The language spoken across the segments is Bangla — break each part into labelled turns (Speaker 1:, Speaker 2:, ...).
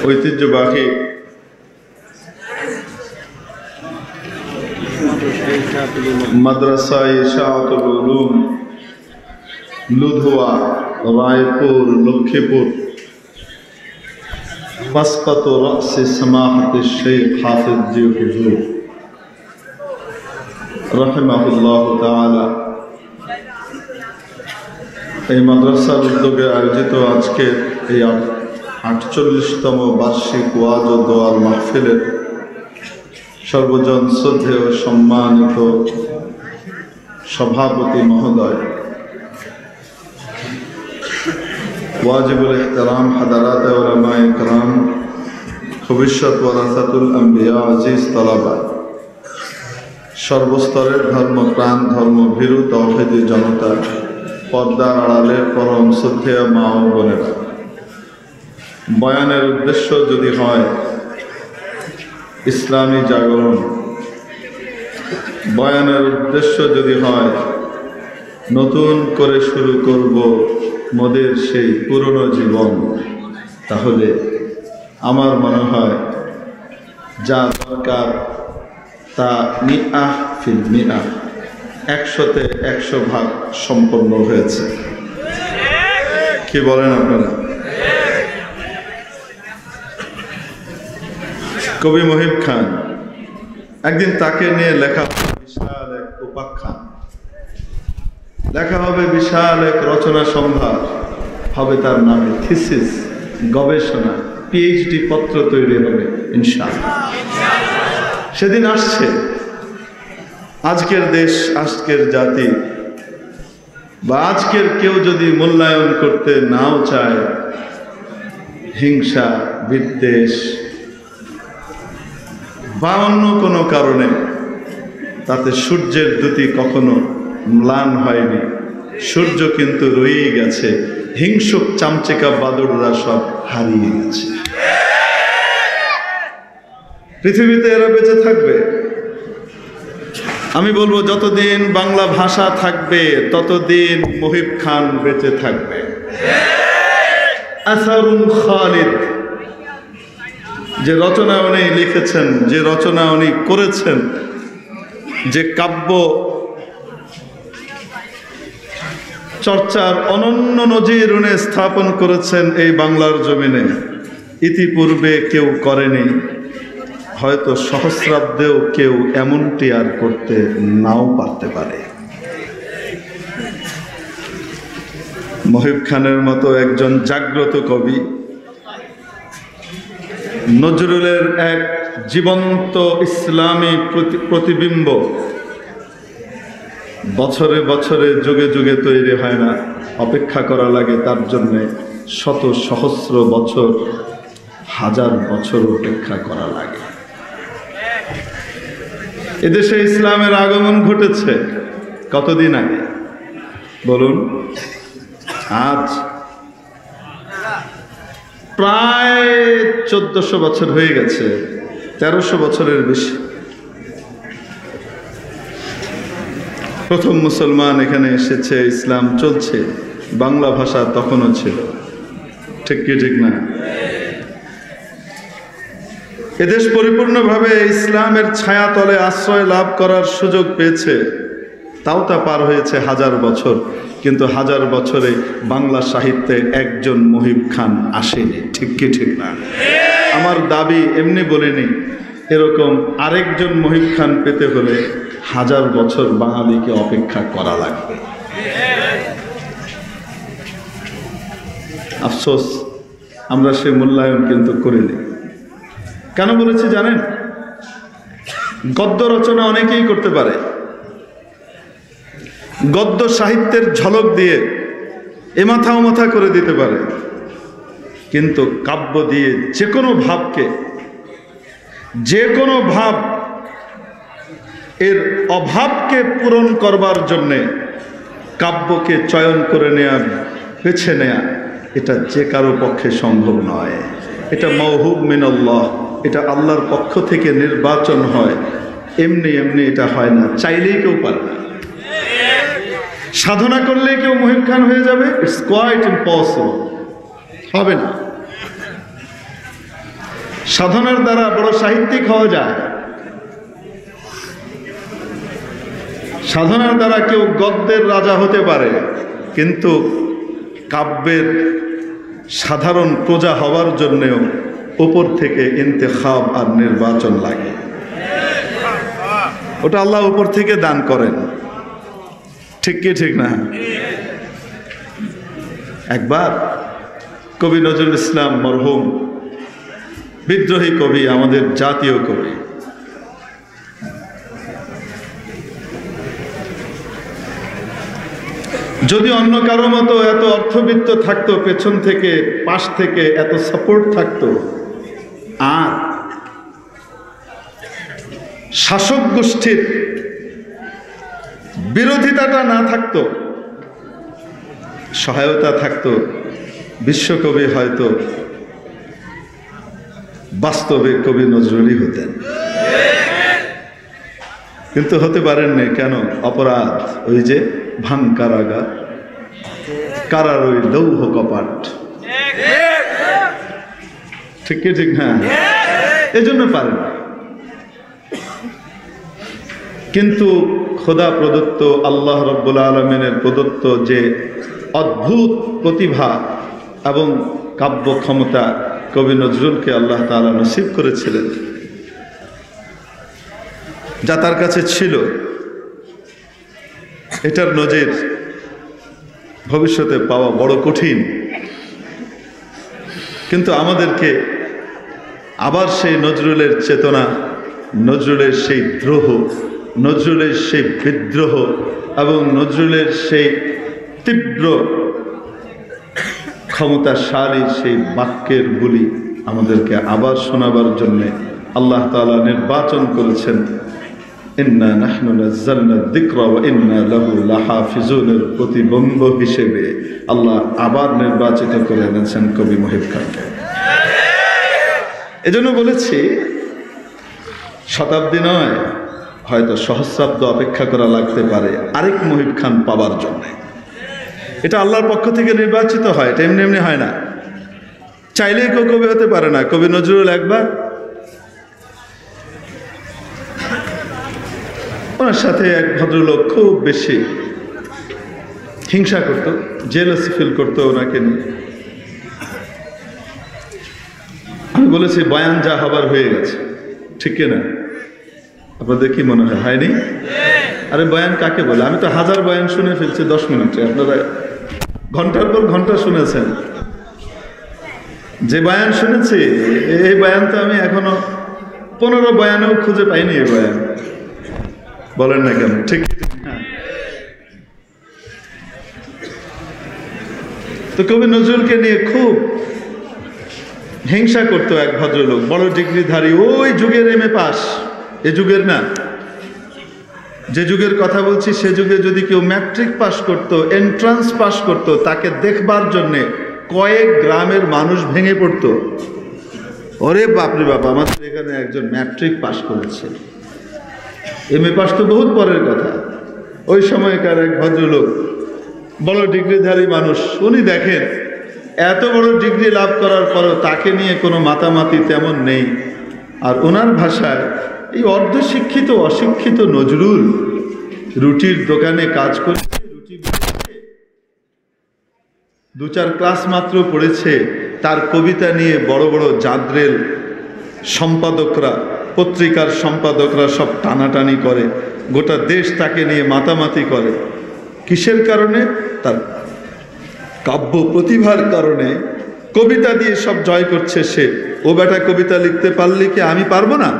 Speaker 1: ঐতিহ্যবাহী মাদ্রাসা ইশাআতুল উলুম লুধুয়া রায়পুর লক্ষ্মীপুর মাসকাত রাস সামাহাত শেখ হাফিজ জি হুজুর রাহিমাহুল্লাহ তাআলা এই মাদ্রাসার উদ্যোগে আয়োজিত আজকের এই ৪৮তম বার্ষিক ওয়াজ ও দোয়ার মাহফিলের সর্বজন শ্রদ্ধেয় সম্মানিত সভাপতি মহোদয়, ওয়াজিবুল ইহতারাম হাদারাত উলামায়ে কেরাম, ভবিষ্যৎ ওয়ারাসাতুল আম্বিয়া, আজিজ তালাবা, সর্বস্তরের ধর্মপ্রাণ ধর্মভীরু তাওহীদি জনতা, পর্দার আড়ালের পরম শ্রদ্ধেয় মা ও বোনেরা, বয়ানের উদ্দেশ্য যদি হয় ইসলামী জাগরণ, বয়ানের উদ্দেশ্য যদি হয় নতুন করে শুরু করব মোদের সেই পুরনো জীবন, তাহলে আমার মনে হয় যা দরকার তা মিআহ ফিল মিআহ, ১০০তে ১০০ সম্পন্ন হয়েছে। কি বলেন আপনারা? কবি মহিব খান, একদিন তাকে নিয়ে লেখা বিশাল এক উপাখ্যান, লেখা হবে বিশাল এক রচনা সম্ভার, হবে তার নামে থিসিস, গবেষণা, পিএইচডি পত্র তৈরি হবে ইনশাআল্লাহ। সেদিন আসছে। আজকের দেশ, আজকের জাতি বা আজকের কেউ যদি মূল্যায়ন করতে নাও চায়, হিংসা, বিদ্বেষ বা অন্য কোনো কারণে, তাতে সূর্যের দ্যুতি কখনো ম্লান হয়নি। সূর্য কিন্তু রয়েই গেছে, হিংসুক চামচেকা বাদুড়রা সব হারিয়ে গেছে। পৃথিবীতে এরা বেঁচে থাকবে। আমি বলবো যতদিন বাংলা ভাষা থাকবে ততদিন মহিব খান বেঁচে থাকবে। আসারুন খালিদ, যে রচনা উনি লিখেছেন, যে রচনা উনি করেছেন, যে কাব্য চর্চার অনন্য নজির উনি স্থাপন করেছেন এই বাংলার জমিনে, ইতিপূর্বে কেউ করেনি। হয়তো সহস্রাব্দেও কেউ এমনটি আর করতে নাও পারতে পারে। মহিব খানের মতো একজন জাগ্রত কবি, নজরুলের এক জীবন্ত ইসলামী প্রতিবিম্ব, বছরে বছরে যুগে যুগে তৈরি হয় না, অপেক্ষা করা লাগে তার জন্যে শত সহস্র বছর, হাজার বছর অপেক্ষা করা লাগে। এদেশে ইসলামের আগমন ঘটেছে কতদিন আগে বলুন? আজ প্রায় 1400 বছর হয়ে গেছে, 1300 বছরের বেশি। প্রথম মুসলমান এখানে এসেছে, ইসলাম চলছে, বাংলা ভাষা তখনও ছিল। ঠিক কি ঠিক না? এদেশ পরিপূর্ণভাবে ইসলামের ছায়াতলে আশ্রয় লাভ করার সুযোগ পেয়েছে, তাও তা পার হয়েছে 1000 বছর, কিন্তু 1000 বছরে বাংলা সাহিত্যে একজন মহিব খান আসেনি। ঠিক কি ঠিক না? আমার দাবি এমনি বলিনি, এরকম আরেকজন মহিব খান পেতে হলে 1000 বছর বাঙালিকে অপেক্ষা করা লাগবে। আফসোস, আমরা সে মূল্যায়ন কিন্তু করিনি। কেন বলেছি জানেন? গদ্য রচনা অনেকেই করতে পারে, গদ্য সাহিত্যের ঝলক দিয়ে এ মাথা ও মাথা করে দিতে পারে, কিন্তু কাব্য দিয়ে যে কোনো ভাবকে, যে কোনো ভাব এর অভাবকে পূরণ করবার জন্যে কাব্যকে চয়ন করে নেয়া, বেছে নেয়া, এটা যে কারো পক্ষে সম্ভব নয়। এটা মাওহুব মিনাল্লাহ, এটা আল্লাহর পক্ষ থেকে নির্বাচন হয়, এমনি এমনি এটা হয় না, চাইলেই কেউ পারে না। সাধনা করলেই কেউ মহিব খান হয়ে যাবে? ইটস কোয়াইট ইম্পসিবল, হবে না। সাধনার দ্বারা বড় সাহিত্যিক হওয়া যায়, সাধনার দ্বারা কেউ গদ্যের রাজা হতে পারে, কিন্তু কাব্যের সাধারণ প্রজা হওয়ার জন্যেও উপর থেকে ইন্তেখাব আর নির্বাচন লাগে। ওটা আল্লাহ উপর থেকে দান করেন, ঠিক কি ঠিক না? একবার কবি নজরুল ইসলাম মরহুম, বিদ্রোহী কবি, আমাদের জাতীয় কবি, যদি অন্য কারো মতো এত অর্থবিত্ত থাকতো, পেছন থেকে পাশ থেকে এত সাপোর্ট থাকতো, আর শাসক গোষ্ঠীর বিরোধিতাটা না থাকতো, সহায়তা থাকতো, বিশ্বকবি হয়তো বাস্তবে কবি নজরুলই হতেন। কিন্তু হতে পারেননি কেন? অপরাধ, ওই যে ভাঙ কারাগার, কারার ওই লৌহ কপাট, ঠিক কি ঠিক না? এজন্য পারেন। কিন্তু খোদা প্রদত্ত, আল্লাহ রব্বুল আলমিনের প্রদত্ত যে অদ্ভুত প্রতিভা এবং কাব্য ক্ষমতা কবি নজরুলকে আল্লাহ তাআলা নসিব করেছিলেন, যা তার কাছে ছিল, এটার নজির ভবিষ্যতে পাওয়া বড় কঠিন। কিন্তু আমাদেরকে আবার সেই নজরুলের চেতনা, নজরুলের সেই দ্রোহ, নজরুলের সেই বিদ্রোহ এবং নজরুলের সেই তীব্র ক্ষমতাশালী সেই বাক্যের বুলি আমাদেরকে আবার শোনাবার জন্যে আল্লাহ তাআলা নির্বাচন করেছেন। ইন্না নাহনু নাযালনা যিকরা ওয়া ইন্না লাহু লাহাফিজুনের প্রতিবিম্ব হিসেবে আল্লাহ আবার নির্বাচিত করে এনেছেন কবি মহিব খানকে। এজন্য বলেছি, শতাব্দী নয়, হয়তো সহস্রাব্দ অপেক্ষা করা লাগতে পারে আরেক মহিব খান পাবার জন্য। এটা আল্লাহর পক্ষ থেকে নির্বাচিত হয়, এটা এমনি এমনি হয় না। চাইলেই কেউ কবি হতে পারে না। কবি নজরুল একবার, ওনার সাথে এক ভদ্রলোক খুব বেশি হিংসা করত, জেলাসি ফিল করতো ওনাকে নিয়ে। আমি বলেছি বয়ান যা হবার হয়ে গেছে, ঠিক কিনা? আপনাদের কি মনে হয়, হয়নি? আরে বয়ান কাকে বলে? আমি তো হাজার বয়ান শুনে ফেলছি 10 মিনিটে, আপনারা ঘন্টার পর ঘন্টা শুনেছেন। যে বয়ান শুনেছি, এই বয়ান তো আমি এখনো 15 বয়ানেও খুঁজে পাইনি। এই বয়ান বলেন না কেন? ঠিক। তো কবি নজরুলকে নিয়ে খুব হিংসা করতো এক ভদ্রলোক, বড় ডিগ্রিধারী, ওই যুগের MA পাস, এ যুগের না। যে যুগের কথা বলছি সে যুগে যদি কেউ ম্যাট্রিক পাস করতো, এন্ট্রান্স পাস করতো, তাকে দেখবার জন্যে কয়েক গ্রামের মানুষ ভেঙে পড়তো। ওরে বাপরে বাপ, আমাদের এখানে একজন ম্যাট্রিক পাস করেছে। MA পাস তো বহুত পরের কথা। ওই সময়কার এক ভদ্রলোক, বড় ডিগ্রিধারী মানুষ, উনি দেখেন এত বড় ডিগ্রি লাভ করার পরও তাকে নিয়ে কোনো মাতামাতি তেমন নেই। আর ওনার ভাষায় এই অর্ধশিক্ষিত অশিক্ষিত নজরুল রুটির দোকানে কাজ করছে, রুটি বেচছে, 2-4 ক্লাস মাত্র পড়েছে, তার কবিতা নিয়ে বড় বড় জাদ্রেল সম্পাদকরা, পত্রিকার সম্পাদকরা সব টানাটানি করে, গোটা দেশ তাকে নিয়ে মাতামাতি করে। কিসের কারণে? তার কাব্য প্রতিভার কারণে। কবিতা দিয়ে সব জয় করছে সে। ও বেটা কবিতা লিখতে পারলে কি আমি পারবো না?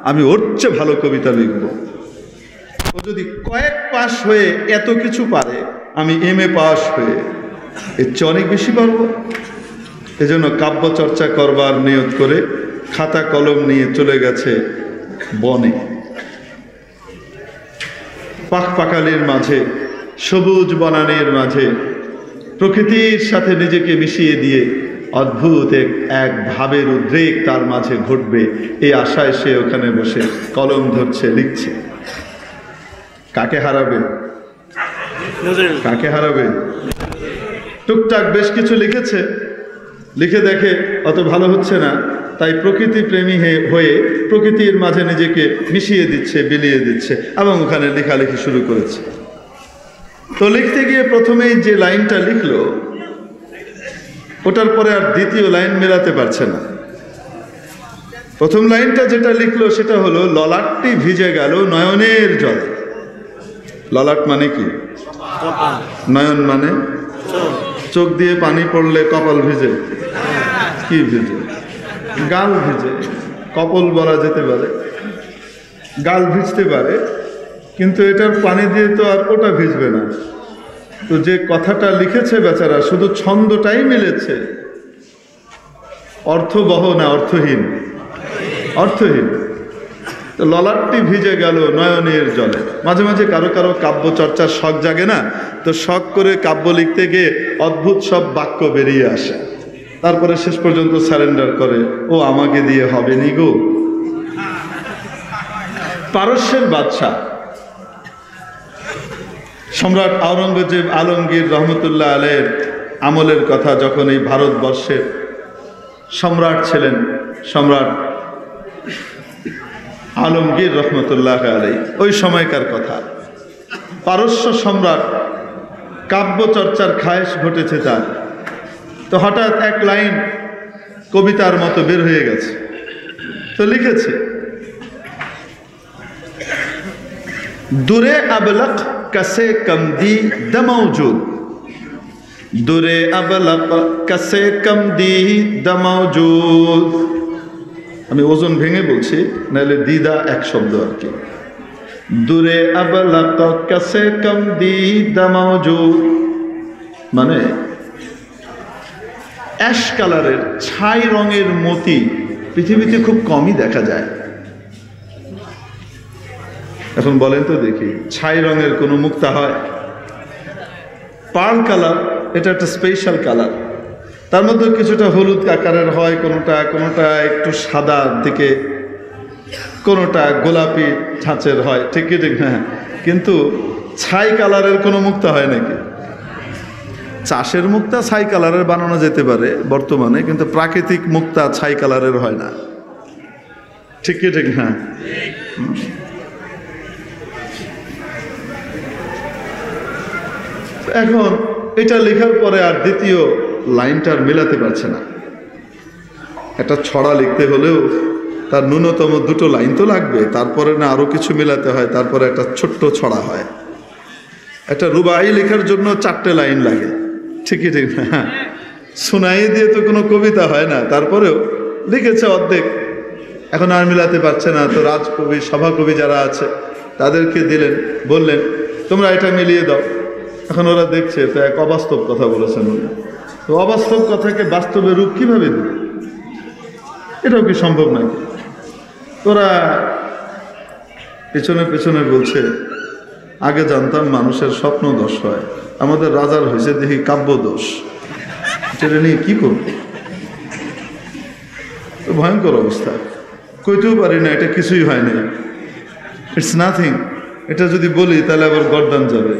Speaker 1: আমি ওর চেয়ে ভালো কবিতা লিখব। ও যদি কয়েক পাস হয়ে এত কিছু পারে, আমি MA পাস হয়ে এর চেয়ে অনেক বেশি পারবো। এজন্য কাব্য চর্চা করবার নিয়ত করে খাতা কলম নিয়ে চলে গেছে বনে। পাখপাখালির মাঝে, সবুজ বনানীর মাঝে প্রকৃতির সাথে নিজেকে মিশিয়ে দিয়ে অদ্ভুত এক ভাবের উদ্রেক তার মাঝে ঘটবে, এই আশায় সে ওখানে বসে কলম ধরছে, লিখছে। কাকে হারাবে? কাকে হারাবে? টুকটাক বেশ কিছু লিখেছে, লিখে দেখে অত ভালো হচ্ছে না, তাই প্রকৃতি প্রেমী হয়ে প্রকৃতির মাঝে নিজেকে মিশিয়ে দিচ্ছে, বিলিয়ে দিচ্ছে এবং ওখানে লেখালেখি শুরু করেছে। তো লিখতে গিয়ে প্রথমেই যে লাইনটা লিখলো, ওটার পরে আর দ্বিতীয় লাইন মেলাতে পারছে না। প্রথম লাইনটা যেটা লিখলো সেটা হলো, ললাটটি ভিজে গেল নয়নের জলে। ললাট মানে কি? নয়ন মানে চোখ দিয়ে পানি পড়লে কপাল ভিজে। কি ভিজে? গাল ভিজে। কপাল বলা যেতে পারে, গাল ভিজতে পারে, কিন্তু এটার পানি দিয়ে তো আর ওটা ভিজবে না। তো যে কথাটা লিখেছে বেচারা, শুধু ছন্দটাই মিলেছে, অর্থবহ না অর্থহীন? অর্থহীন। তো ললাটটি ভিজে গেল নয়নের জলে। মাঝে মাঝে কারো কারো কাব্য চর্চার শখ জাগে না? তো শখ করে কাব্য লিখতে গিয়ে অদ্ভুত সব বাক্য বেরিয়ে আসে, তারপরে শেষ পর্যন্ত সারেন্ডার করে, ও আমাকে দিয়ে হবে নি গো। পারস্যের বাদশাহ সম্রাট আওরঙ্গজেব আলমগীর রহমতুল্লাহ আলাইহির আমলের কথা যখন এই ভারতবর্ষের সম্রাট ছিলেন, সম্রাট আলমগীর রহমতুল্লাহ আলাইহি, ওই সময়কার কথা। পারস্য সম্রাট কাব্য চর্চার খায়েশ ঘটেছে তার। তো হঠাৎ এক লাইন কবিতার মতো বের হয়ে গেছে। তো লিখেছে, দুরে আবলক কসে কমদি দমৌজুদ, দুরে আবলক কসে কমদি দমৌজুদ। আমি ওজন ভেঙে বলছি, নাহলে দিদা এক শব্দ আর কি। দুরে আবলক কসে কমদি দমৌজুদ মানে অ্যাশ কালারের, ছাই রঙের মতি পৃথিবীতে খুব কমই দেখা যায়। এখন বলেন তো দেখি, ছাই রঙের কোনো মুক্তা হয়? পার্ল কালার, এটা একটা স্পেশাল কালার। তার মধ্যে কিছুটা হলুদ আকারের হয়, কোনোটা একটু সাদার দিকে, কোনোটা গোলাপি ছাঁচের হয়, ঠিক কি ঠিক? হ্যাঁ, কিন্তু ছাই কালারের কোনো মুক্তা হয় নাকি? চাষের মুক্তা ছাই কালারের বানানো যেতে পারে বর্তমানে, কিন্তু প্রাকৃতিক মুক্তা ছাই কালারের হয় না, ঠিক কি ঠিক? হ্যাঁ। এখন এটা লেখার পরে আর দ্বিতীয় লাইনটার মেলাতে পারছে না। একটা ছড়া লিখতে হলেও তার ন্যূনতম দুটো লাইন তো লাগবে, তারপরে না আরো কিছু মেলাতে হয়, তারপরে একটা ছোট্ট ছড়া হয়। একটা রুবাই লেখার জন্য 4টে লাইন লাগে, ঠিকই ঠিক না? হ্যাঁ, শোনাই দিয়ে তো কোনো কবিতা হয় না। তারপরেও লিখেছে অর্ধেক, এখন আর মিলাতে পারছে না। তো রাজকবি, সভাকবি যারা আছে তাদেরকে দিলেন, বললেন তোমরা এটা মিলিয়ে দাও। এখন ওরা দেখছে তো এক অবাস্তব কথা বলেছেন উনি। তো অবাস্তব কথাকে বাস্তবে রূপ কিভাবে দিবে? এটাও কি সম্ভব নাকি? ওরা পেছনে পেছনে বলছে, আগে জানতাম মানুষের স্বপ্ন দোষ হয়, আমাদের রাজার হয়েছে দেখি কাব্য দোষ। এটা নিয়ে কি করব? ভয়ঙ্কর অবস্থা, কইতেও পারি না, এটা কিছুই হয় না, ইটস নাথিং। এটা যদি বলি তাহলে আবার গর্দান যাবে,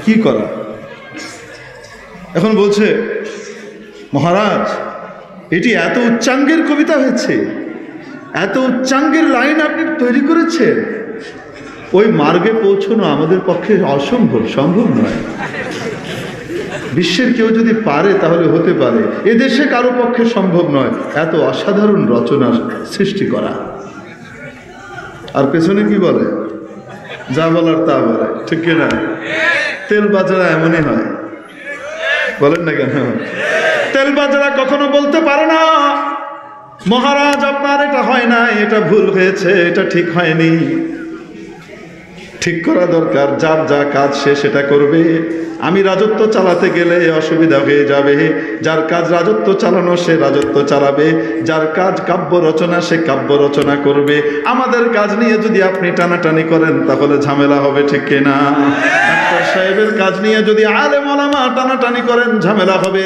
Speaker 1: কি করা? এখন বলছে, মহারাজ এটি এত উচ্চাঙ্গের কবিতা হয়েছে, এত উচ্চাঙ্গের লাইন আপনি তৈরি করেছেন, ওই মার্গে পৌঁছানো আমাদের পক্ষে অসম্ভব, সম্ভব নয়। বিশ্বের কেউ যদি পারে তাহলে হতে পারে, এদেশে কারো পক্ষে সম্ভব নয় এত অসাধারণ রচনার সৃষ্টি করা। আর পেছনে কি বলে? যা বলার তা বলে, ঠিক কিনা? তেল বাজরা এমনই হয়, বলেন না কেন? তেল বাজরা কখনো বলতে পারে না মহারাজ আপনার এটা হয় না, এটা ভুল হয়েছে, এটা ঠিক হয়নি। ঠিক করা দরকার, যার যা কাজ সে সেটা করবে। আমি রাজত্ব চালাতে গেলে অসুবিধা হয়ে যাবে, যার কাজ রাজত্ব চালানো সে রাজত্ব চালাবে, যার কাজ কাব্য রচনা সে কাব্য রচনা করবে। আমাদের কাজ নিয়ে যদি আপনি টানাটানি করেন তাহলে ঝামেলা হবে, ঠিক কিনা? ডাক্তার সাহেবের কাজ নিয়ে যদি আলেম ওলামা টানাটানি করেন ঝামেলা হবে।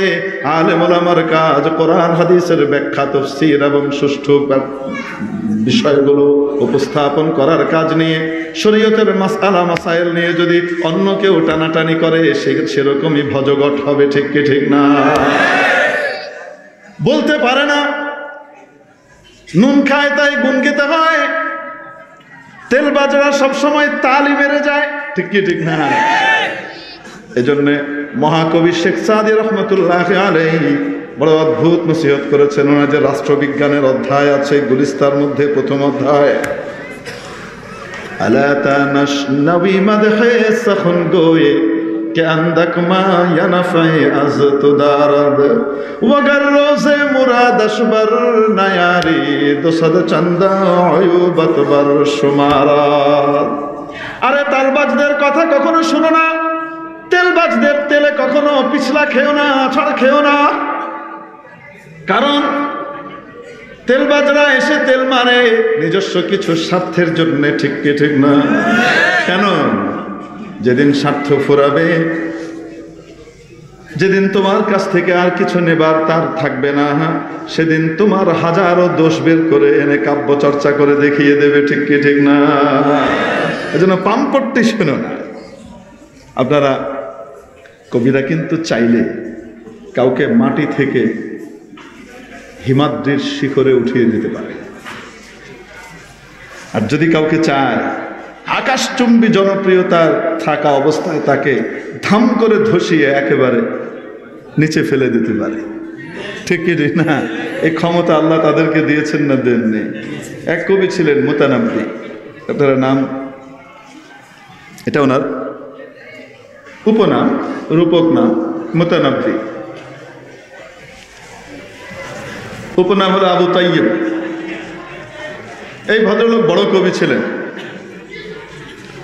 Speaker 1: আলেম ওলামার কাজ কোরআন হাদিসের ব্যাখ্যা, তাফসীর এবং সুষ্ঠু বিষয়গুলো উপস্থাপন করার কাজ নিয়ে, শরীয়তের মাসআলা মাসাইল নিয়ে যদি অন্য কেউ টানাটানি করে সেরকমই ভজগট হবে, ঠিক কি ঠিক না? বলতে পারে না, নুন খায় তাই গুণ গেতে হয়, তেল বাজরা সবসময় তালি মেরে যায়, ঠিক কি ঠিক না? এজন্য মহাকবি শেখ সাদি রহমতুল্লাহ আলাইহি বড় অদ্ভুত নসিহত করেছেন। ওনার যে রাষ্ট্রবিজ্ঞানের অধ্যায় আছে গুলিস্তার মধ্যে প্রথম অধ্যায়, আলা তানাশনাবি মাদহে সখন গোয়ে কে আন্দাক মা ইয়ানাফাই আজ তুদারদ ওয়াগার রোজে মুরাদ আশবার নায়ারি দোসাদ চান্দা আয়ুবত বার শুমারাত। আরে তালবাজদের কথা কখনো শোনো না, তেলবাজদের তেলে কখনো পিছলা খেও না, ছাড় খেও না। কারণ তেলবাজরা এসে তেল মারে নিজস্ব কিছু স্বার্থের জন্য, ঠিক কি ঠিক না? কেন? যেদিন স্বার্থ ফুরাবে, যেদিন তোমার কাছ থেকে আর কিছু নেবার তার থাকবে না, সেদিন তোমার হাজারো দোষ বের করে এনে কাব্য চর্চা করে দেখিয়ে দেবে, ঠিক কি ঠিক না? এজন্য পাম্পট্টি শোনো না। আপনারা কবিরা কিন্তু চাইলে কাউকে মাটি থেকে হিমাদ্রির শিখরে উঠিয়ে দিতে পারে, আর যদি কাউকে চায় আকাশচুম্বী জনপ্রিয়তার থাকা অবস্থায় তাকে ধাম করে ধসিয়ে একেবারে নিচে ফেলে দিতে পারে, ঠিক কি না? এই ক্ষমতা আল্লাহ তাদেরকে দিয়েছেন না দেননি? এক কবি ছিলেন মুতানাব্বি, আপনারা নাম, এটা ওনার উপনাম, রূপক নাম মুতানাব্বি, উপনাম হলো আবু তাইয়্যিব। এই ভদ্রলোক বড় কবি ছিলেন।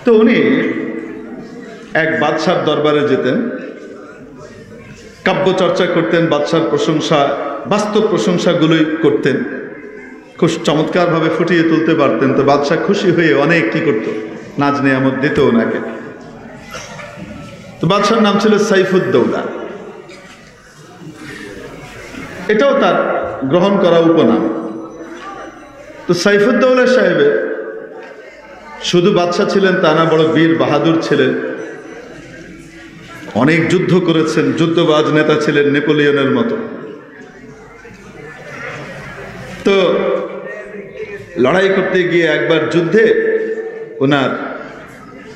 Speaker 1: তো উনি এক বাদশার দরবারে যেতেন, কাব্য চর্চা করতেন, বাদশার প্রশংসা, বাস্তব প্রশংসাগুলোই করতেন, খুব চমৎকারভাবে ফুটিয়ে তুলতে পারতেন। তো বাদশাহ খুশি হয়ে অনেক কি করত, নাজ নেয়ামত দিত ওনাকে। তো বাদশার নাম ছিল সাইফুদ্দৌলা, এটাও তার গ্রহণ করা উপনাম। তো সাইফুদ্দৌলা সাহেবের শুধু বাদশা ছিলেন তা না, বড় বীর বাহাদুর ছিলেন, অনেক যুদ্ধ করেছেন, যুদ্ধবাজ নেতা ছিলেন নেপোলিয়নের মতো। তো লড়াই করতে গিয়ে একবার যুদ্ধে ওনার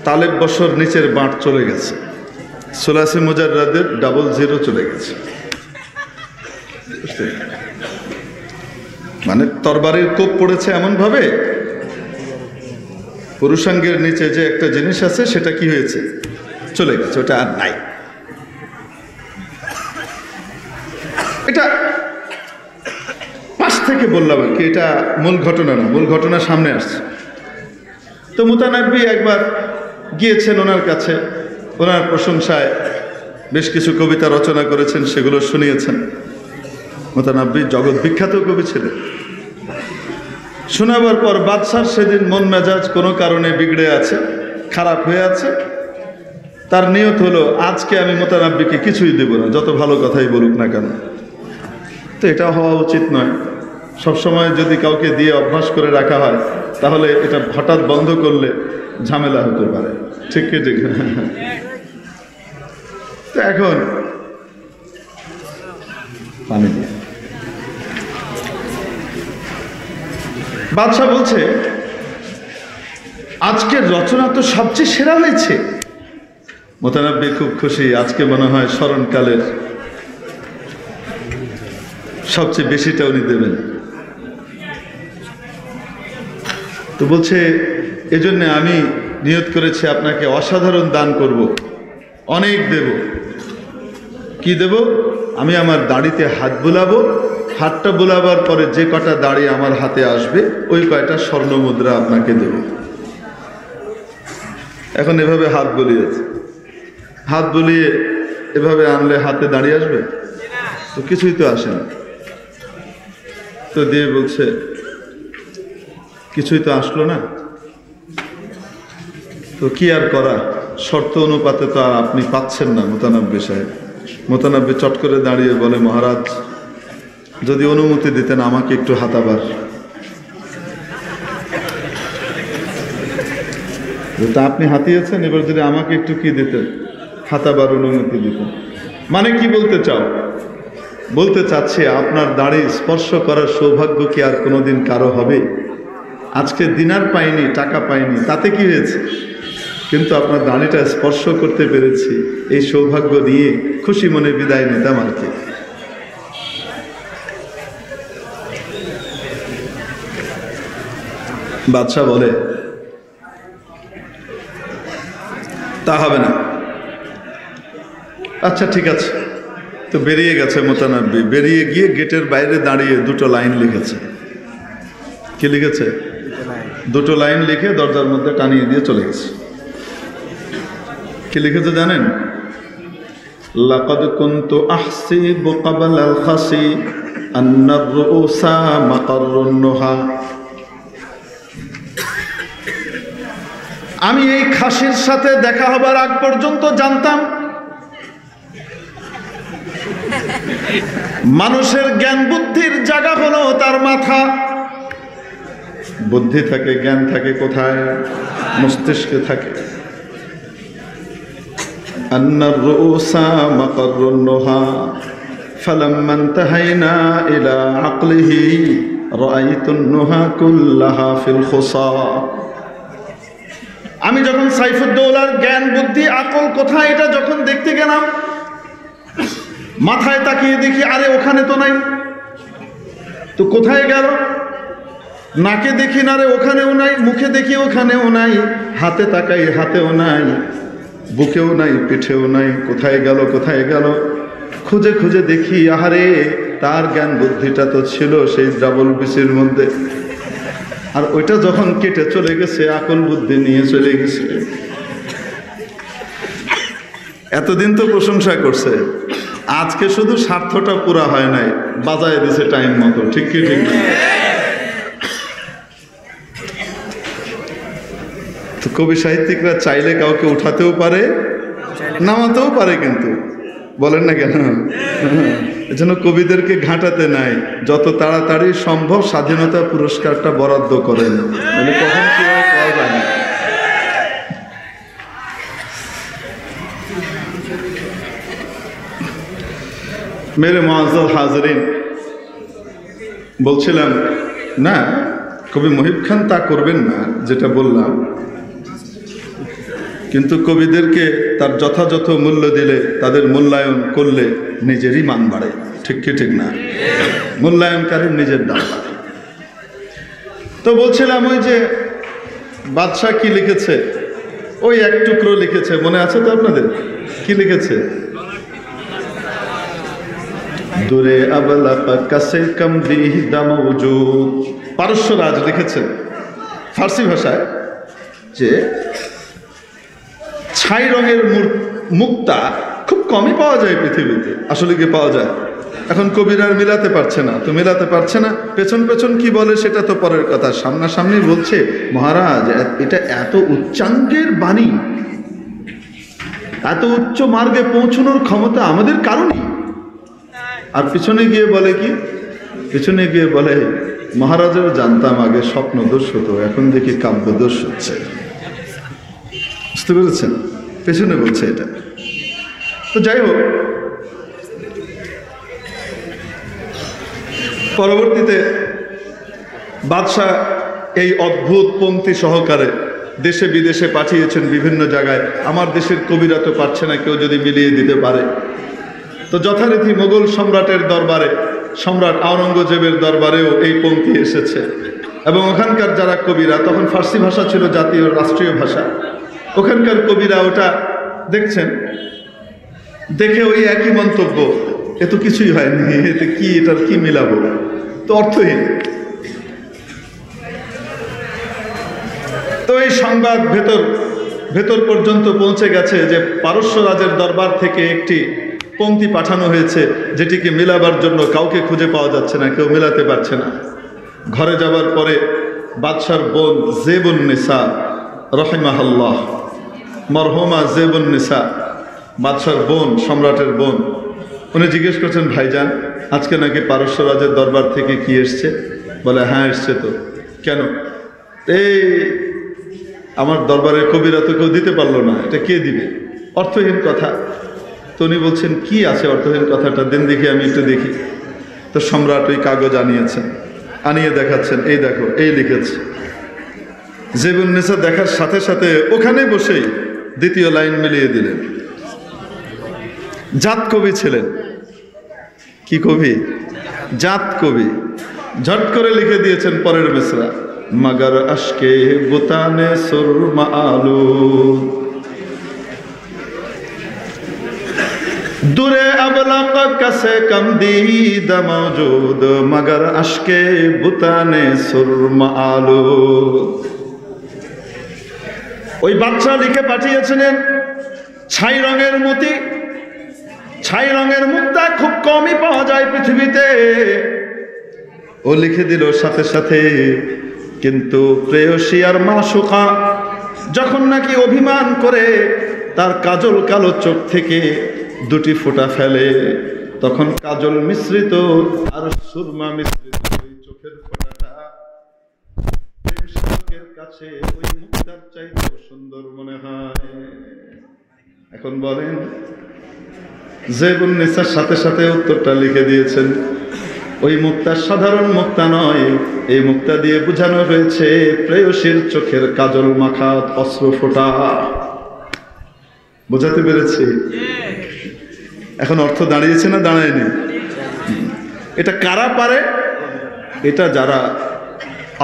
Speaker 1: তালেব বছর নিচের বাঁট চলে গেছে, ৮৬ মুজাররাদের 00 চলে গেছে। মানে তরবারির কোপ পড়েছে এমন ভাবে, পুরুষাঙ্গের নিচে যে একটা জিনিস আছে সেটা কি হয়েছে, চলে গেছে, ওটা আর নাই। এটা পাশ থেকে বললাম আর কি, এটা মূল ঘটনা না, মূল ঘটনা সামনে আসছে। তো মুতানাব্বি একবার গিয়েছেন ওনার কাছে, ওনার প্রশংসায় বেশ কিছু কবিতা রচনা করেছেন, সেগুলো শুনিয়েছেন। মুতানাব্বি জগৎ বিখ্যাত কবি ছিলেন। শোনাবার পর বাদশার সেদিন মন মেজাজ কোনো কারণে বিগড়ে আছে, খারাপ হয়ে আছে। তার নিয়ত হলো আজকে আমি মুতানাব্বিকে কিছুই দেব না, যত ভালো কথাই বলুক না কেন। তো এটা হওয়া উচিত নয়। সবসময় যদি কাউকে দিয়ে অভ্যাস করে রাখা হয় তাহলে এটা হঠাৎ বন্ধ করলে ঝামেলা হতে পারে, ঠিক কি ঠিক? তো এখন পানি দিয়ে বাদশা বলছে আজকের রচনা তো সবচেয়ে সেরা হয়েছে। মুতানাব্বি খুব খুশি, আজকে মনে হয় স্মরণকালের সবচেয়ে বেশিটা উনি দেবেন। তো বলছে এজন্য আমি নিয়ত করেছি আপনাকে অসাধারণ দান করব, অনেক দেব। কি দেব? আমি আমার দাড়িতে হাত বুলাবো, হাতটা বুলাবার পরে যে কটা দাড়ি আমার হাতে আসবে ওই কয়টা স্বর্ণ মুদ্রা আপনাকে দেব। এখন এভাবে হাত বুলিয়েছে, হাত বুলিয়ে এভাবে আনলে হাতে দাঁড়িয়ে আসবে? তো কিছুই তো আসে না। তো দিয়ে বলছে কিছুই তো আসলো না, তো কি আর করা, শর্ত অনুপাতে তো আর আপনি পাচ্ছেন না মুতানাব্বি সাহেব। মুতানাব্বি চট করে দাঁড়িয়ে বলে, মহারাজ যদি অনুমতি দিতেন আমাকে একটু হাতাবার। তা আপনি হাতিয়েছেন, এবার যদি আমাকে একটু কি দিতেন, হাতাবার অনুমতি দিতেন। মানে কি বলতে চাও? বলতে চাচ্ছি, আপনার দাড়ি স্পর্শ করার সৌভাগ্য কি আর কোনোদিন কারো হবে? আজকে দিনার পাইনি, টাকা পাইনি, তাতে কি হয়েছে? কিন্তু আপনার দাড়িটা স্পর্শ করতে পেরেছি, এই সৌভাগ্য নিয়ে খুশি মনে বিদায় নিতাম আর কি। বাদশাহ বলে, তা হবে না। আচ্ছা ঠিক আছে। তো বেরিয়ে গেছে মুতানাব্বি, বেরিয়ে গিয়ে গেটের বাইরে দাঁড়িয়ে দুটো লাইন লিখেছে। কি লিখেছে? দুটো লাইন লিখে দরজার মধ্যে টানিয়ে দিয়ে চলে গেছে। কি লিখেছে জানেন? লাকাদ কুনতু আহসিবু ক্বাবলা আল খাসি আন্না আর-রুউসা মাকাররুন নুহা। আমি এই খাসির সাথে দেখা হবার আগ পর্যন্ত জানতাম মানুষের জ্ঞান বুদ্ধির জায়গা হলো তার মাথা। বুদ্ধি থাকে, জ্ঞান থাকে কোথায়? মস্তিষ্কে থাকে। আন্নার রুউসা মাকাররুন নুহা ফালাম্মা ইনতাহাইনা ইলা আকলিহি রাআইতুন নুহা কুল্লাহা ফিল খুসা। আমি যখন সাইফুদ্দৌলার জ্ঞান বুদ্ধি আকল কোথায় এটা যখন দেখতে গেলাম, মাথায় তাকিয়ে দেখি আরে ওখানে তো নাই, তো কোথায় গেল? নাকে দেখি না রে ওখানেও নাই, মুখে দেখি ওখানেও নাই, হাতে তাকাই হাতেও নাই, বুকেও নাই, পিঠেও নাই, কোথায় গেল কোথায় গেল? খুঁজে খুঁজে দেখি আহারে তার জ্ঞান বুদ্ধিটা তো ছিল সেই ডাবল বিসির মধ্যে, আর ওইটা যখন কেটে চলে গেছে আকল বুদ্ধি নিয়ে চলে গেছে। এতদিন তো প্রশংসা করছে, আজকে শুধু স্বার্থটা পুরা হয় নাই, বাজায় দিছে টাইম মতো। ঠিক কি ঠিক? তো কবি সাহিত্যিকরা চাইলে কাউকে উঠাতেও পারে, নামাতেও পারে, কিন্তু বলেন না কেন? এজন্য কবিদেরকে ঘাটাতে নাই, যত তাড়াতাড়ি সম্ভব স্বাধীনতা পুরস্কারটা বরাদ্দ করেন, মানে কখন কিভাবে পাওয়া যায় না। মেরে মুআজ্জাল হাজরিন, বলছিলাম না কবি মহিব খান তা করবেন না যেটা বললাম, কিন্তু কবিদেরকে তার যথাযথ মূল্য দিলে, তাদের মূল্যায়ন করলে নিজেরই মান বাড়ে। ঠিক কি ঠিক না? মূল্যায়নকারীর নিজের দাম বাড়ে। তো বলছিলাম ওই যে বাদশাহ কি লিখেছে, ওই এক টুকরো লিখেছে, মনে আছে তো আপনাদের? কি লিখেছে? দূরে আবলাকা কাছে কম দিহদা মওজুদ। পারস্য রাজ লিখেছেন ফার্সি ভাষায় যে ছাই রঙের মুক্তা খুব কমই পাওয়া যায় পৃথিবীতে। আসলে কি পাওয়া যায়? এখন কবিরা আর মিলাতে পারছে না, তো মিলাতে পারছে না, পেছন পেছন কি বলে সেটা তো পরের কথা। সামনাসামনি বলছে মহারাজ এটা এত উচ্চাঙ্গের বাণী, এত উচ্চ মার্গে পৌঁছানোর ক্ষমতা আমাদের কারণই। আর পিছনে গিয়ে বলে কি? পিছনে গিয়ে বলে মহারাজের জানতাম আগে স্বপ্ন দোষ হতো, এখন দেখি কাব্য দোষ হচ্ছে। বুঝতে পেরেছেন? পেছনে বলছে এটা। তো যাই হোক, পরবর্তীতে বাদশাহ এই অদ্ভুত পংক্তি সহকারে দেশে বিদেশে পাঠিয়েছেন বিভিন্ন জায়গায়। আমার দেশের কবিরা তো পারছে না, কেউ যদি মিলিয়ে দিতে পারে। তো যথারীতি মোগল সম্রাটের দরবারে, সম্রাট আওরঙ্গজেবের দরবারেও এই পংক্তি এসেছে, এবং ওখানকার যারা কবিরা, তখন ফার্সি ভাষা ছিল জাতীয় রাষ্ট্রীয় ভাষা, ওখানকার কবিরা ওটা দেখছেন, দেখে ওই একই মন্তব্য, এ তো কিছুই হয়নি, এতে কি, এটার কি মিলাবো, তো অর্থহীন। তো এই সংবাদ ভেতর পর্যন্ত পৌঁছে গেছে যে পারস্য রাজের দরবার থেকে একটি পংক্তি পাঠানো হয়েছে, যেটিকে মিলাবার জন্য কাউকে খুঁজে পাওয়া যাচ্ছে না, কেউ মিলাতে পারছে না। ঘরে যাবার পরে বাদশার বোন জেবুন নিসা রহিমাহুল্লাহ, মরহুমা জেবুন নিসা, বাদশার বোন, সম্রাটের বোন, উনি জিজ্ঞেস করছেন ভাইজান আজকে নাকি পারস্য রাজের দরবার থেকে কি এসছে? বলে হ্যাঁ এসছে। তো কেন? এই আমার দরবারের কবিরা তো কেউ দিতে পারলো না, এটা কে দিবে? অর্থহীন কথা। তো উনি বলছেন কি আছে অর্থহীন কথাটা, দেন দেখি আমি একটু দেখি। তো সম্রাট ওই কাগজ আনিয়ে দেখাচ্ছেন, এই দেখো এই লিখেছে। জেবুন্নেসা দেখার সাথে সাথে ওখানে বসেই দ্বিতীয় লাইন মিলিয়ে দিলেন। জাত কবি ছিলেন। কি কবি? জাত কবি। ঝট করে লিখে দিয়েছেন পরের মিসরা, মগর আশকে বুতানে সুরমা আলু, दूरे अबलक कसे कम दीद मौजूद मगर अश्के बुताने सुरम आलू। ওই বাচ্চা লিখে পাঠিয়েছিলেন ছাই রঙের মতি, ছাই রঙের মুক্তা খুব কমই পাওয়া যায় পৃথিবীতে। ও লিখে দিল সাথে সাথে, কিন্তু প্রেয়সী আর মাসুকা যখন নাকি অভিমান করে তার কাজল কালো চোখ থেকে দুটি ফোঁটা ফেলে, তখন কাজল মিশ্রিত আর সুরমা মিশ্রিত ওই চোখের ফোঁটাটা প্রেমসাধকের কাছে ওই মুক্তার চাইতে সুন্দর মনে হয়। এখন বলেন, জেবুন্নেসার সাথে সাথে উত্তরটা লিখে দিয়েছেন, ওই মুক্তা সাধারণ মুক্তা নয়, এই মুক্তা দিয়ে বোঝানো হয়েছে প্রেয়সীর চোখের কাজল মাখা অশ্রু ফোঁটা। বোঝাতে পেরেছি? এখন অর্থ দাঁড়িয়েছে না দাঁড়ায়নি? এটা কারা পারে? এটা যারা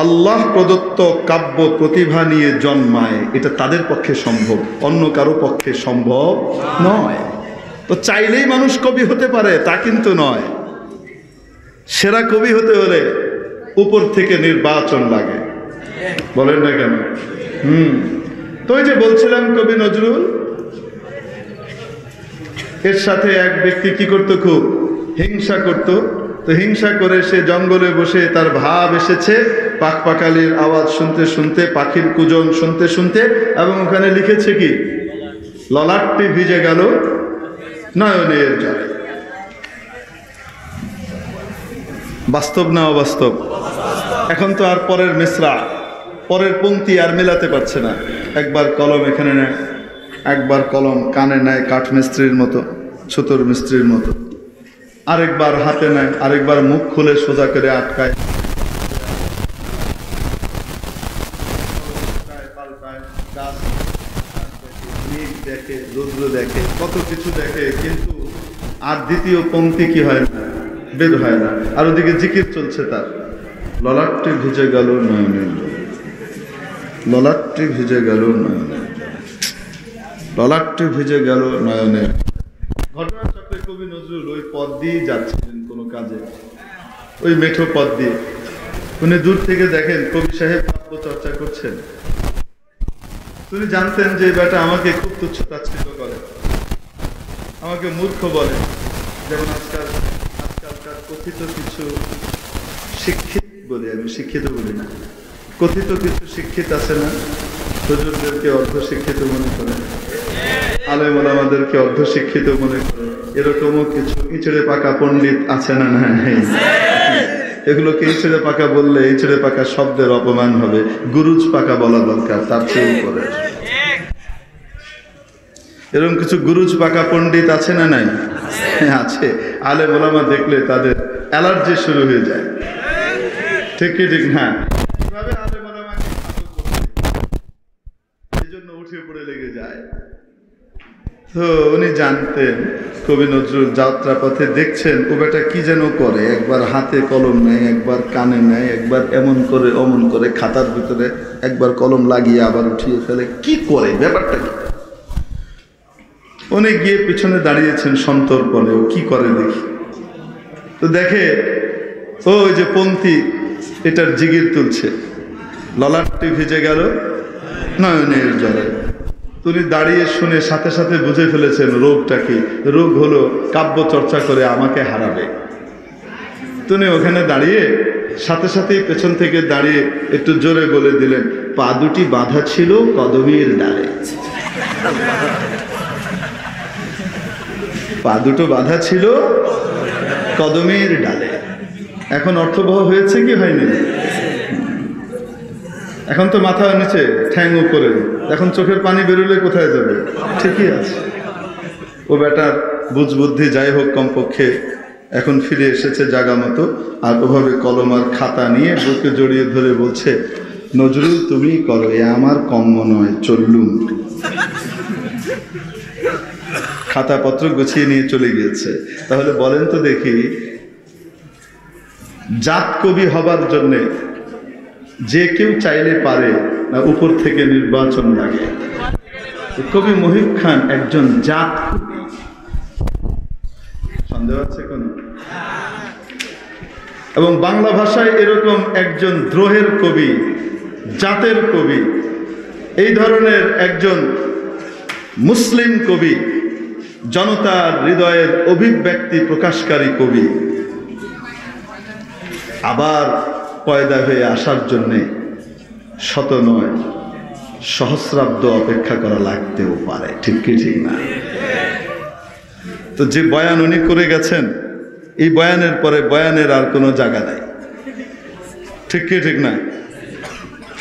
Speaker 1: আল্লাহ প্রদত্ত কাব্য প্রতিভা নিয়ে জন্মায়, এটা তাদের পক্ষে সম্ভব, অন্য কারো পক্ষে সম্ভব নয়। তো চাইলেই মানুষ কবি হতে পারে তা কিন্তু নয়। সেরা কবি হতে হলে উপর থেকে নির্বাচন লাগে। বলেন না কেন? তো ওই যে বলছিলাম কবি নজরুল, এর সাথে এক ব্যক্তি কি করতো, খুব হিংসা করত। তো হিংসা করে সে জঙ্গলে বসে, তার ভাব এসেছে পাকপাকালির আওয়াজ শুনতে শুনতে, পাখির কুজন শুনতে শুনতে, এবং ওখানে লিখেছে কি, ললাটটি ভিজে গেল নয়নের জলে। বাস্তব না অবাস্তব? এখন তো আর পরের মিসরা, পরের পংক্তি আর মেলাতে পারছে না। একবার কলম এখানে নেয়, একবার কলম কানে নেয় কাঠ মিস্ত্রির মতো, ছুতোর মিস্ত্রির মতো, আরেকবার হাতে নেয়, আরেকবার মুখ খুলে সোজা করে আটকায়, দেখে, রৌদ্র দেখে, কত কিছু দেখে, কিন্তু আর দ্বিতীয় পংক্তি কি হয় না, বের হয় না। আর ওদিকে জিকির চলছে তার, ললাটটি ভিজে গেল নয়নের জলে, ললাটটি ভিজে গেল নয়নের, ললাটটি ভিজে গেল নয়নের। ঘটনাচক্রে কবি নজরুল ওই পথ দিয়ে যাচ্ছিলেন কোনো কাজে, ওই মেঠো পথ দিয়ে। উনি দূর থেকে দেখেন কবি সাহেব কাব্য চর্চা করছেন। তিনি জানতেন যে বেটা আমাকে খুব তুচ্ছ তাচ্ছিল্য করে, আমাকে মূর্খ বলে। যেমন আজকালকার কথিত কিছু শিক্ষিত বলি, আমি শিক্ষিত বলি না, কথিত কিছু শিক্ষিত আছে না, হুজুরদেরকে অর্ধশিক্ষিত মনে করে, আলেম ওলামাদেরকে অর্ধশিক্ষিত মনে করে, এরকমও কিছু ইঁচড়ে পাকা পণ্ডিত আছে না? না, এগুলোকে ইঁচড়ে পাকা বললে ইঁচড়ে পাকা শব্দের অপমান হবে, গুরুজ পাকা বলা দরকার, তার চেয়ে উপরে। এরকম কিছু গুরুজ পাকা পণ্ডিত আছে না? নাই? আছে। আলেম ওলামা দেখলে তাদের অ্যালার্জি শুরু হয়ে যায়। ঠিক কি ঠিক না? আলেম ওলামাকে এই জন্য উঠে পড়ে লেগে যায়। তো উনি জানতেন কবি নজরুল যাত্রা পথে দেখছেন ও বেটা কি যেন করে, একবার হাতে কলম নেয়, একবার কানে নেয়, একবার এমন করে অমন করে, খাতার ভিতরে একবার কলম লাগিয়ে আবার উঠিয়ে ফেলে, কি করে, ব্যাপারটা কি? উনি গিয়ে পিছনে দাঁড়িয়েছেন সন্তর্পণে, ও কি করে দেখি। তো দেখে ওই যে পংক্তি, এটার জিগির তুলছে, ললাটটি ভিজে গেল নয়নের জলে। তিনি দাঁড়িয়ে শুনে সাথে সাথে বুঝে ফেলেছেন রোগটা কি। রোগ হলো কাব্য চর্চা করে আমাকে হারাবে। তিনি ওখানে দাঁড়িয়ে সাথে সাথেই পেছন থেকে দাঁড়িয়ে একটু জোরে বলে দিলেন, পা দুটি বাঁধা ছিল কদমের ডালে। পা দুটো বাঁধা ছিল কদমের ডালে। এখন অর্থবহ হয়েছে কি হয়নি? এখন তো মাথা নিচে, ঠ্যাং উপরে, এখন চোখের পানি বেরোলে কোথায় যাবে? ঠিকই আছে। ও বেটার বুঝবুদ্ধি যাই হোক, কমপক্ষে এখন ফিরে এসেছে জাগা মতো। আর ওভাবে কলম আর খাতা নিয়ে বুকে জড়িয়ে ধরে বলছে, নজরুল তুমি করো, এ আমার কম্ম নয়, চললুম। খাতাপত্র গুছিয়ে নিয়ে চলে গিয়েছে। তাহলে বলেন তো দেখি, জাত কবি হবার জন্যে যে কেউ চাইলে পারে না উপর থেকে নির্বাচন লাগে? কবি মহিব খান একজন জাত কবি, সন্দেহ আছে কোন? এবং বাংলা ভাষায় এরকম একজন দ্রোহের কবি, জাতের কবি, এই ধরনের একজন মুসলিম কবি, জনতার হৃদয়ের অভিব্যক্তি প্রকাশকারী কবি আবার পয়দা হয়ে আসার জন্যে শত নয় সহস্রাব্দ অপেক্ষা করা লাগতেও পারে। ঠিক কি ঠিক না? তো যে বয়ান উনি করে গেছেন, এই বয়ানের পরে বয়ানের আর কোনো জায়গা নাই। ঠিক কি ঠিক না?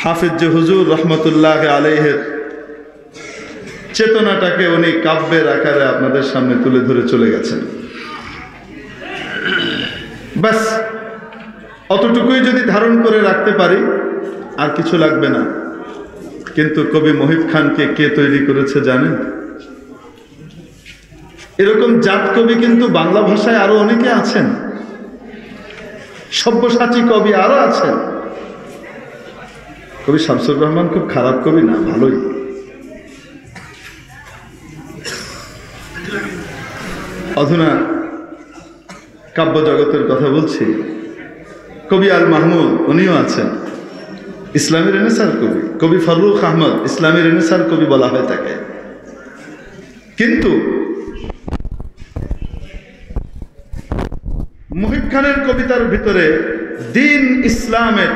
Speaker 1: হাফিজ যে হুজুর রহমতুল্লাহ আলাইহের চেতনাটাকে উনি কাব্যের আকারে আপনাদের সামনে তুলে ধরে চলে গেছেন। ব্যাস অতটুকুই যদি ধারণ করে রাখতে পারি, আর কিছু লাগবে না। কিন্তু কবি মহিব খানকে কে তৈরি করেছে জানেন? এরকম জাত কবি কিন্তু বাংলা ভাষায় আরো অনেকে আছেন, সব্যসাচী কবি আরো আছেন। কবি শামসুর রহমান খুব খারাপ কবি না, ভালোই। অধুনা কাব্য জগতের কথা বলছি, কবি আল মাহমুদ উনিও আছেন, ইসলামী রেনেসার কবি। কবি ফারুক আহমদ ইসলামী রেনেসার কবি বলা হয় তাকে। কিন্তু মহিব খানের কবিতার ভিতরে দিন ইসলামের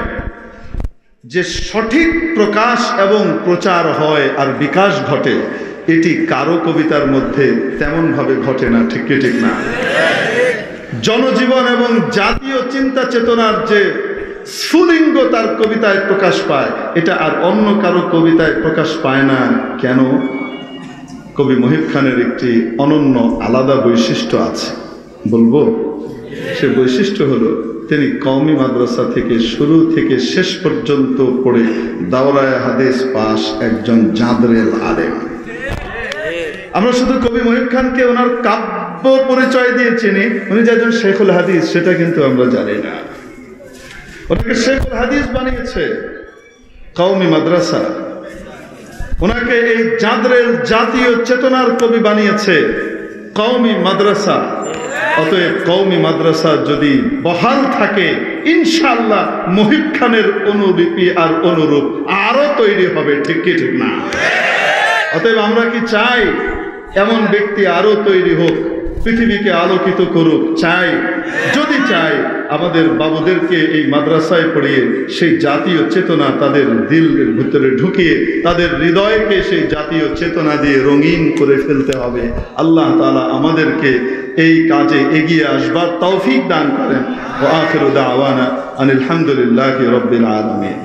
Speaker 1: যে সঠিক প্রকাশ এবং প্রচার হয় আর বিকাশ ঘটে, এটি কারো কবিতার মধ্যে তেমন ভাবে ঘটে না। ঠিক কি ঠিক না? জনজীবন এবং জাতীয় চিন্তা চেতনার যে স্ফুলিঙ্গ তার কবিতায় প্রকাশ পায়, এটা আর অন্য কারো কবিতায় প্রকাশ পায় না। কেন? কবি মহিব খানের একটি অনন্য আলাদা বৈশিষ্ট্য আছে, বলবো। সে বৈশিষ্ট্য হলো, তিনি কওমি মাদ্রাসা থেকে শুরু থেকে শেষ পর্যন্ত পড়ে দাওরায়ে হাদিস পাস একজন জাদরেল আলেম। আমরা শুধু কবি মহিব খানকে ওনার কাব্য পরিচয় দিয়ে চিনি, উনি যে একজন শেখুল হাদিস সেটা কিন্তু আমরা জানি না। ওনাকে শেখুল হাদিস বানিয়েছে কওমি মাদ্রাসা, ওনাকে এই জাদরেল জাতীয় চেতনার কবি বানিয়েছে কওমি মাদ্রাসা। অতএব কওমি মাদ্রাসা যদি বহাল থাকে, ইনশাআল্লাহ মহিব খানের অনুলিপি আর অনুরূপ আরো তৈরি হবে। ঠিক কি ঠিক না? অতএব আমরা কি চাই এমন ব্যক্তি আরো তৈরি হোক, পৃথিবীকে আলোকিত করুক? চাই। যদি চাই, আমাদের বাবুদেরকে এই মাদ্রাসায় পড়িয়ে সেই জাতীয় চেতনা তাদের দিলের ভিতরে ঢুকিয়ে তাদের হৃদয়কে সেই জাতীয় চেতনা দিয়ে রঙিন করে ফেলতে হবে। আল্লাহ তাআলা আমাদেরকে এই কাজে এগিয়ে আসবার তৌফিক দান করেন। ওয়া আখিরু দাওয়ানা আনিল হামদুলিল্লাহি রাব্বিল আলামিন।